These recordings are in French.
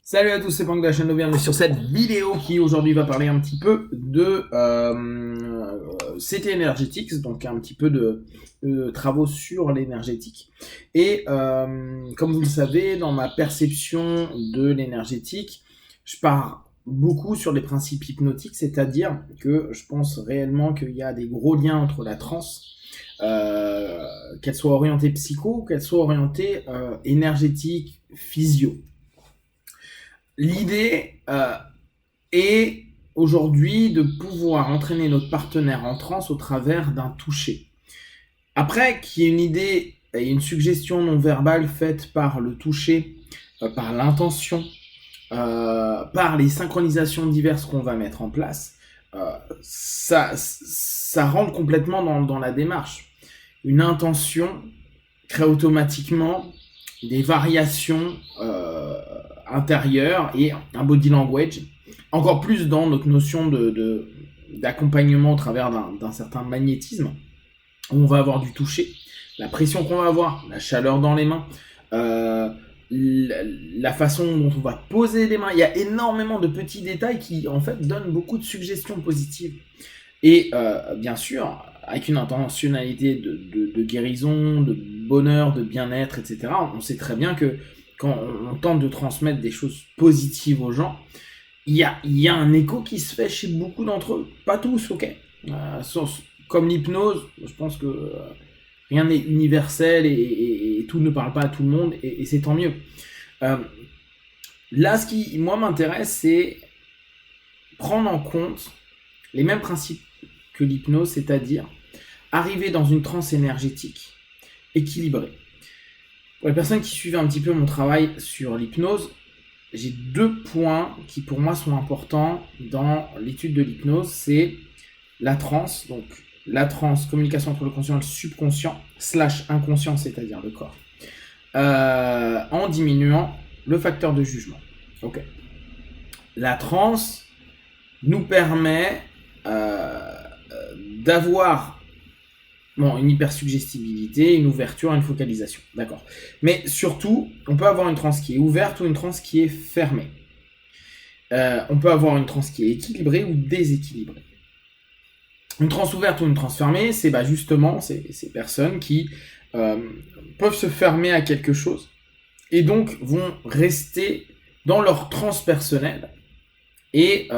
Salut à tous, c'est Pank de la chaîne de bienvenue sur cette vidéo qui aujourd'hui va parler un petit peu de CT Energetics, donc un petit peu de travaux sur l'énergétique. Et comme vous le savez, dans ma perception de l'énergétique, je pars beaucoup sur les principes hypnotiques, c'est-à-dire que je pense réellement qu'il y a des gros liens entre la transe, qu'elle soit orientée psycho ou qu'elle soit orientée énergétique, physio. L'idée est aujourd'hui de pouvoir entraîner notre partenaire en transe au travers d'un toucher. Après, qu'il y ait une idée et une suggestion non verbale faite par le toucher, par l'intention, par les synchronisations diverses qu'on va mettre en place, ça rentre complètement dans la démarche. Une intention crée automatiquement des variations intérieures et un body language, encore plus dans notre notion d'accompagnement au travers d'un certain magnétisme, où on va avoir du toucher, la pression qu'on va avoir, la chaleur dans les mains, la façon dont on va poser les mains. Il y a énormément de petits détails qui en fait donnent beaucoup de suggestions positives. Et bien sûr, avec une intentionnalité de guérison, de bonheur, de bien-être, etc., on sait très bien que quand on tente de transmettre des choses positives aux gens, il y a un écho qui se fait chez beaucoup d'entre eux. Pas tous, ok. Comme l'hypnose, je pense que rien n'est universel et tout ne parle pas à tout le monde, et c'est tant mieux. Là, ce qui, moi, m'intéresse, c'est prendre en compte les mêmes principes que l'hypnose, c'est-à-dire arriver dans une transe énergétique équilibrée. Pour les personnes qui suivent un petit peu mon travail sur l'hypnose, j'ai deux points qui pour moi sont importants dans l'étude de l'hypnose. C'est la transe, donc la transe, communication entre le conscient et le subconscient, / inconscient, c'est-à-dire le corps, en diminuant le facteur de jugement. Ok. La transe nous permet d'avoir une hypersuggestibilité, une ouverture, une focalisation. D'accord. Mais surtout, on peut avoir une transe qui est ouverte ou une transe qui est fermée. On peut avoir une transe qui est équilibrée ou déséquilibrée. Une transe ouverte ou une transe fermée, c'est justement ces personnes qui peuvent se fermer à quelque chose et donc vont rester dans leur transe personnelle et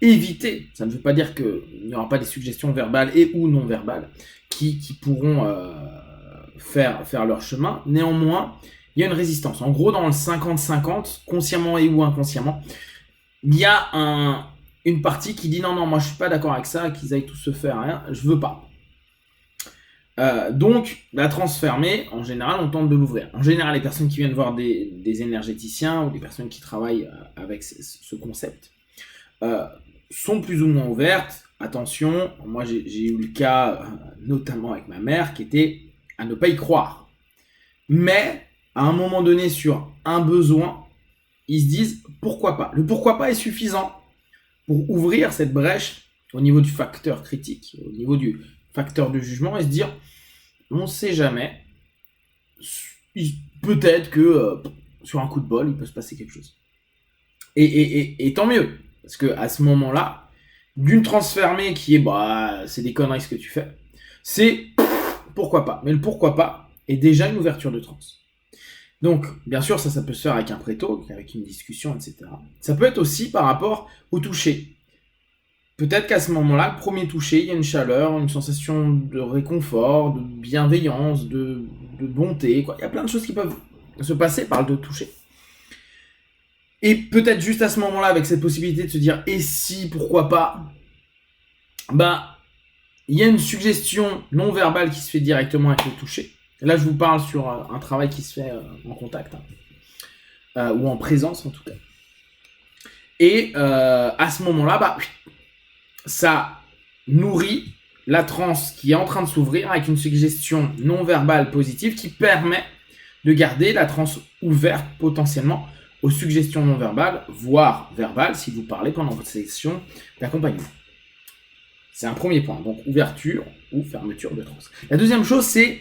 éviter, ça ne veut pas dire qu'il n'y aura pas des suggestions verbales et ou non verbales qui pourront faire leur chemin. Néanmoins, il y a une résistance. En gros, dans le 50-50, consciemment et ou inconsciemment, il y a une partie qui dit non, moi je suis pas d'accord avec ça, qu'ils aillent tous se faire rien, je veux pas. Donc, la transe fermée, en général, on tente de l'ouvrir. En général, les personnes qui viennent voir des énergéticiens ou des personnes qui travaillent avec ce concept sont plus ou moins ouvertes. Attention, moi j'ai eu le cas, notamment avec ma mère, qui était à ne pas y croire. Mais, à un moment donné, sur un besoin, ils se disent pourquoi pas. Le pourquoi pas est suffisant pour ouvrir cette brèche au niveau du facteur critique, au niveau du facteur de jugement, et se dire on ne sait jamais, peut-être que sur un coup de bol, il peut se passer quelque chose. Et tant mieux, parce que à ce moment-là, d'une transe fermée qui est c'est des conneries ce que tu fais, c'est pourquoi pas. Mais le pourquoi pas est déjà une ouverture de transe. Donc, bien sûr, ça peut se faire avec un pré-talk, avec une discussion, etc. Ça peut être aussi par rapport au toucher. Peut-être qu'à ce moment-là, le premier toucher, il y a une chaleur, une sensation de réconfort, de bienveillance, de bonté, quoi. Il y a plein de choses qui peuvent se passer par le toucher. Et peut-être juste à ce moment-là, avec cette possibilité de se dire « et si, pourquoi pas ?» il y a une suggestion non verbale qui se fait directement avec le toucher. Et là, je vous parle sur un travail qui se fait en contact, ou en présence en tout cas. Et à ce moment-là, ça nourrit la transe qui est en train de s'ouvrir avec une suggestion non verbale positive qui permet de garder la transe ouverte potentiellement aux suggestions non verbales, voire verbales, si vous parlez pendant votre session d'accompagnement. C'est un premier point, donc ouverture ou fermeture de transe. La deuxième chose, c'est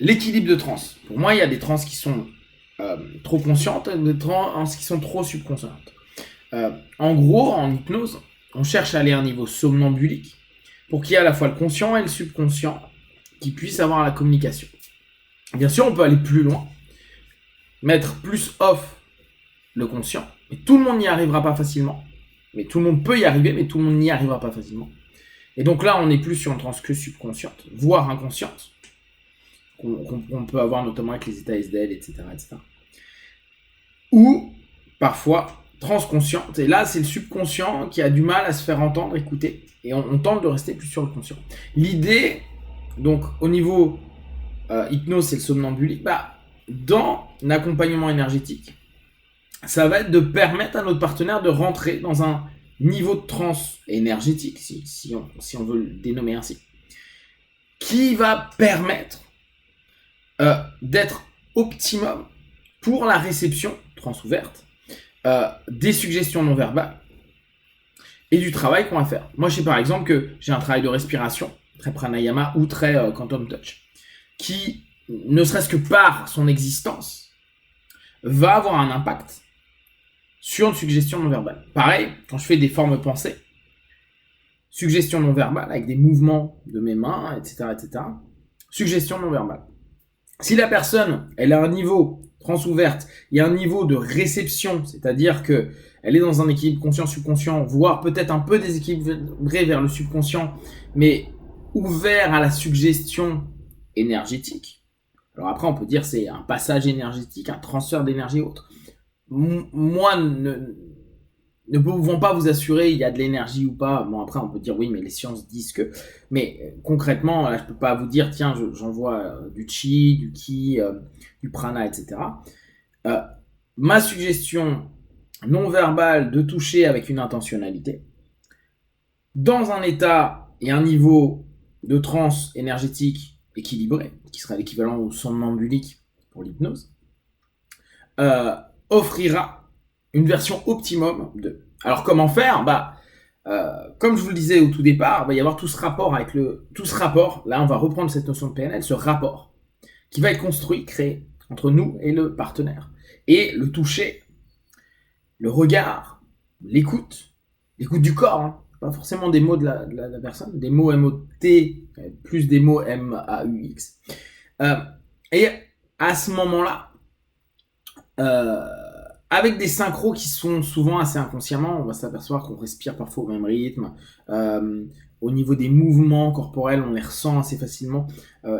l'équilibre de transe. Pour moi, il y a des transes qui sont trop conscientes, d'être en ce qui sont trop subconscientes. En gros, en hypnose, on cherche à aller à un niveau somnambulique pour qu'il y ait à la fois le conscient et le subconscient qui puissent avoir la communication. Bien sûr, on peut aller plus loin, mettre plus off le conscient, mais tout le monde n'y arrivera pas facilement. Mais tout le monde peut y arriver, mais tout le monde n'y arrivera pas facilement. Et donc là, on est plus sur une transe que subconsciente, voire inconsciente, qu'on peut avoir notamment avec les états SDL, etc., etc. Ou parfois transconsciente, et là, c'est le subconscient qui a du mal à se faire entendre, écouter, et on tente de rester plus sur le conscient. L'idée, donc, au niveau hypnose, c'est le somnambulique, dans l'accompagnement énergétique, ça va être de permettre à notre partenaire de rentrer dans un niveau de transe énergétique, si on veut le dénommer ainsi, qui va permettre d'être optimum pour la réception, transe ouverte, des suggestions non verbales et du travail qu'on va faire. Moi, je sais par exemple que j'ai un travail de respiration, très pranayama ou très quantum touch, qui, ne serait-ce que par son existence, va avoir un impact sur une suggestion non verbale. Pareil, quand je fais des formes pensées, suggestion non verbale avec des mouvements de mes mains, etc., etc. Suggestion non verbale. Si la personne, elle a un niveau transe ouverte, il y a un niveau de réception, c'est-à-dire que elle est dans un équilibre conscient-subconscient, voire peut-être un peu déséquilibré vers le subconscient, mais ouvert à la suggestion énergétique. Alors après, on peut dire c'est un passage énergétique, un transfert d'énergie autre. Moi, ne pouvons pas vous assurer il y a de l'énergie ou pas. Bon, après, on peut dire oui, mais les sciences disent que. Mais concrètement, là, je peux pas vous dire, tiens, j'envoie du chi, du ki, du prana, etc. Ma suggestion non verbale de toucher avec une intentionnalité, dans un état et un niveau de transe énergétique équilibré, qui sera l'équivalent au somnambulique pour l'hypnose, offrira une version optimum de. Alors comment faire ? Comme je vous le disais au tout départ, il va y avoir tout ce rapport, là on va reprendre cette notion de PNL, ce rapport qui va être construit, créé entre nous et le partenaire. Et le toucher, le regard, l'écoute du corps, hein, pas forcément des mots de la personne, des mots M-O-T, plus des mots M-A-U-X. Et à ce moment-là, avec des synchros qui sont souvent assez inconsciemment, on va s'apercevoir qu'on respire parfois au même rythme. Au niveau des mouvements corporels, on les ressent assez facilement.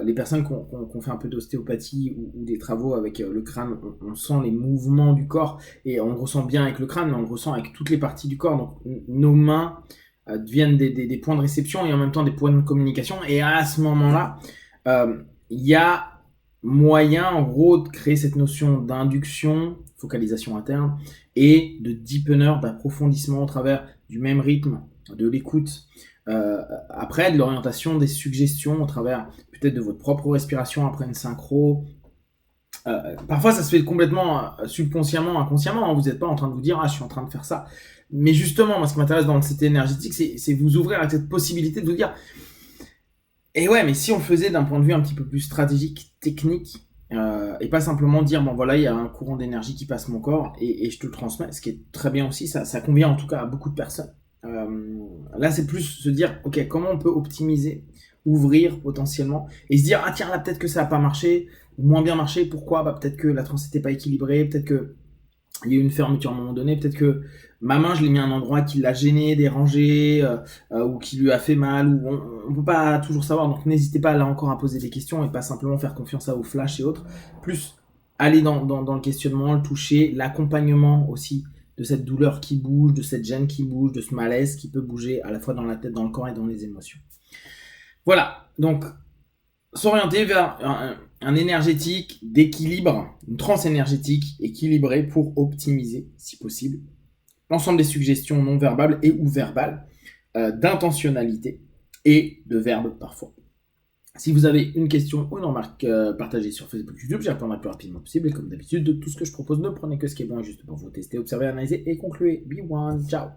Les personnes qui ont fait un peu d'ostéopathie ou des travaux avec le crâne, on sent les mouvements du corps et on le ressent bien avec le crâne, mais on le ressent avec toutes les parties du corps. Donc nos mains deviennent des points de réception et en même temps des points de communication. Et à ce moment-là, il y a moyen, en gros, de créer cette notion d'induction, focalisation interne, et de deepener, d'approfondissement au travers du même rythme, de l'écoute. Après, de l'orientation, des suggestions au travers peut-être de votre propre respiration après une synchro. Parfois, ça se fait complètement subconsciemment, inconsciemment. Hein. Vous n'êtes pas en train de vous dire « Ah, je suis en train de faire ça ». Mais justement, moi, ce qui m'intéresse dans cette énergétique, c'est vous ouvrir à cette possibilité de vous dire « Et ouais, mais si on le faisait d'un point de vue un petit peu plus stratégique, technique, et pas simplement dire, bon voilà, il y a un courant d'énergie qui passe mon corps et je te le transmets, ce qui est très bien aussi, ça convient en tout cas à beaucoup de personnes. Là, c'est plus se dire, ok, comment on peut optimiser, ouvrir potentiellement, et se dire, ah tiens, là peut-être que ça n'a pas marché, ou moins bien marché, pourquoi ? Peut-être que la transe n'était pas équilibrée, peut-être que il y a eu une fermeture à un moment donné, peut-être que ma main, je l'ai mis à un endroit qui l'a gêné, dérangé, ou qui lui a fait mal, ou on peut pas toujours savoir, donc n'hésitez pas là encore à poser des questions et pas simplement faire confiance à vos flashs et autres, plus aller dans le questionnement, le toucher, l'accompagnement aussi de cette douleur qui bouge, de cette gêne qui bouge, de ce malaise qui peut bouger à la fois dans la tête, dans le corps et dans les émotions. Voilà, donc s'orienter vers un énergétique d'équilibre, une transe énergétique équilibrée pour optimiser, si possible, l'ensemble des suggestions non verbales et ou verbales, d'intentionnalité et de verbes parfois. Si vous avez une question ou une remarque partagée sur Facebook, YouTube, j'y répondrai le plus rapidement possible. Et comme d'habitude, de tout ce que je propose, ne prenez que ce qui est bon et juste pour vous tester, observer, analyser et conclure. Be one, ciao.